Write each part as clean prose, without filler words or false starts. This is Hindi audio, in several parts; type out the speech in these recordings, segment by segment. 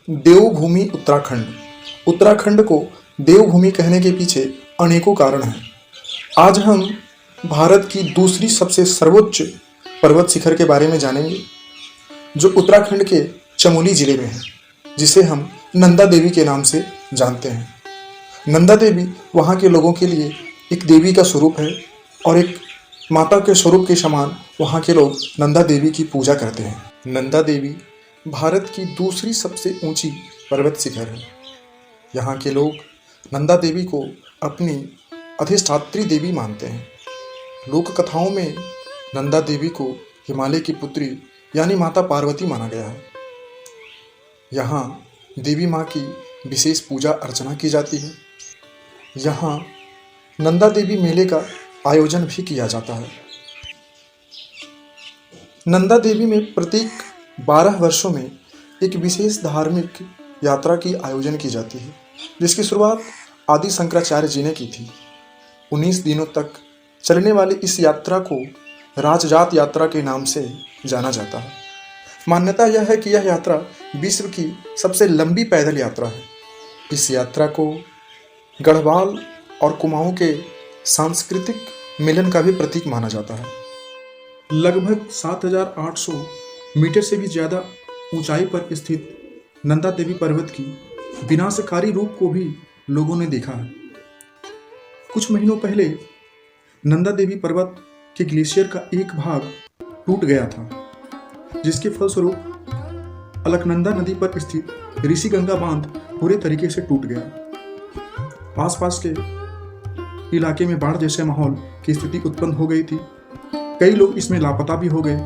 देवभूमि उत्तराखंड। उत्तराखंड को देवभूमि कहने के पीछे अनेकों कारण हैं। आज हम भारत की दूसरी सबसे सर्वोच्च पर्वत शिखर के बारे में जानेंगे, जो उत्तराखंड के चमोली जिले में है, जिसे हम नंदा देवी के नाम से जानते हैं। नंदा देवी वहाँ के लोगों के लिए एक देवी का स्वरूप है और एक माता के स्वरूप के समान वहाँ के लोग नंदा देवी की पूजा करते हैं। नंदा देवी भारत की दूसरी सबसे ऊंची पर्वत शिखर है। यहाँ के लोग नंदा देवी को अपनी अधिष्ठात्री देवी मानते हैं। लोक कथाओं में नंदा देवी को हिमालय की पुत्री यानी माता पार्वती माना गया है। यहाँ देवी माँ की विशेष पूजा अर्चना की जाती है। यहाँ नंदा देवी मेले का आयोजन भी किया जाता है। नंदा देवी में प्रत्येक 12 वर्षों में एक विशेष धार्मिक यात्रा की आयोजन की जाती है, जिसकी शुरुआत आदि शंकराचार्य जी ने की थी। 19 दिनों तक चलने वाली इस यात्रा को राजजात यात्रा के नाम से जाना जाता है। मान्यता यह है कि यह यात्रा विश्व की सबसे लंबी पैदल यात्रा है। इस यात्रा को गढ़वाल और कुमाऊं के सांस्कृतिक मिलन का भी प्रतीक माना जाता है। लगभग 7,800 मीटर से भी ज़्यादा ऊंचाई पर स्थित नंदा देवी पर्वत की विनाशकारी रूप को भी लोगों ने देखा है। कुछ महीनों पहले नंदा देवी पर्वत के ग्लेशियर का एक भाग टूट गया था, जिसके फलस्वरूप अलकनंदा नदी पर स्थित ऋषिगंगा बांध पूरे तरीके से टूट गया। आसपास के इलाके में बाढ़ जैसे माहौल की स्थिति उत्पन्न हो गई थी। कई लोग इसमें लापता भी हो गए।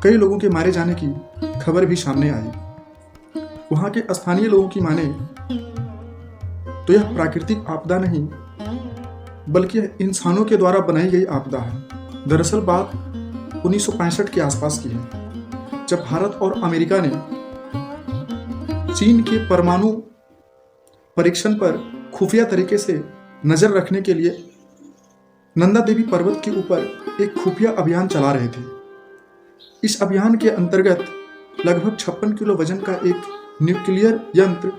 कई लोगों के मारे जाने की खबर भी सामने आई। वहां के स्थानीय लोगों की माने तो यह प्राकृतिक आपदा नहीं, बल्कि इंसानों के द्वारा बनाई गई आपदा है। दरअसल बात 1965 के आसपास की है, जब भारत और अमेरिका ने चीन के परमाणु परीक्षण पर खुफिया तरीके से नजर रखने के लिए नंदा देवी पर्वत के ऊपर एक खुफिया अभियान चला रहे थे। इस अभियान के अंतर्गत लगभग 56 किलो वजन का एक न्यूक्लियर यंत्र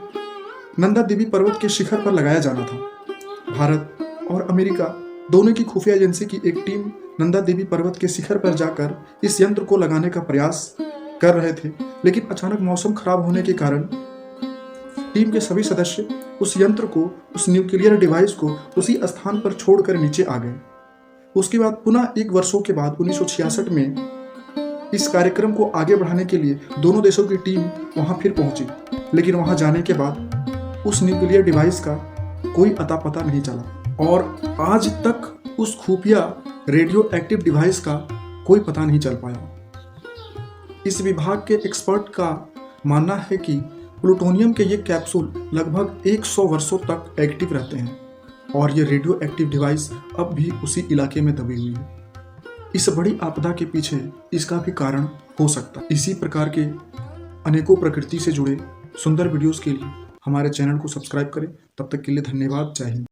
नंदा देवी पर्वत के शिखर पर लगाया जाना था। भारत और अमेरिका दोनों की खुफिया एजेंसी की एक टीम नंदा देवी पर्वत के शिखर पर जाकर इस यंत्र को लगाने का प्रयास कर रहे थे, लेकिन अचानक मौसम खराब होने के कारण टीम के सभी सदस्य उस यंत्र को, उस न्यूक्लियर डिवाइस को उसी स्थान पर छोड़कर नीचे आ गए। उसके बाद पुनः 1 वर्षों के बाद 1966 में इस कार्यक्रम को आगे बढ़ाने के लिए दोनों देशों की टीम वहां फिर पहुंची, लेकिन वहां जाने के बाद उस न्यूक्लियर डिवाइस का कोई अता पता नहीं चला और आज तक उस खुफिया रेडियो एक्टिव डिवाइस का कोई पता नहीं चल पाया। इस विभाग के एक्सपर्ट का मानना है कि प्लूटोनियम के ये कैप्सूल लगभग 100 वर्षों तक एक्टिव रहते हैं और ये रेडियो एक्टिव डिवाइस अब भी उसी इलाके में दबी हुई है। इस बड़ी आपदा के पीछे इसका भी कारण हो सकता है। इसी प्रकार के अनेकों प्रकृति से जुड़े सुंदर वीडियोस के लिए हमारे चैनल को सब्सक्राइब करें। तब तक के लिए धन्यवाद। जय हिंद।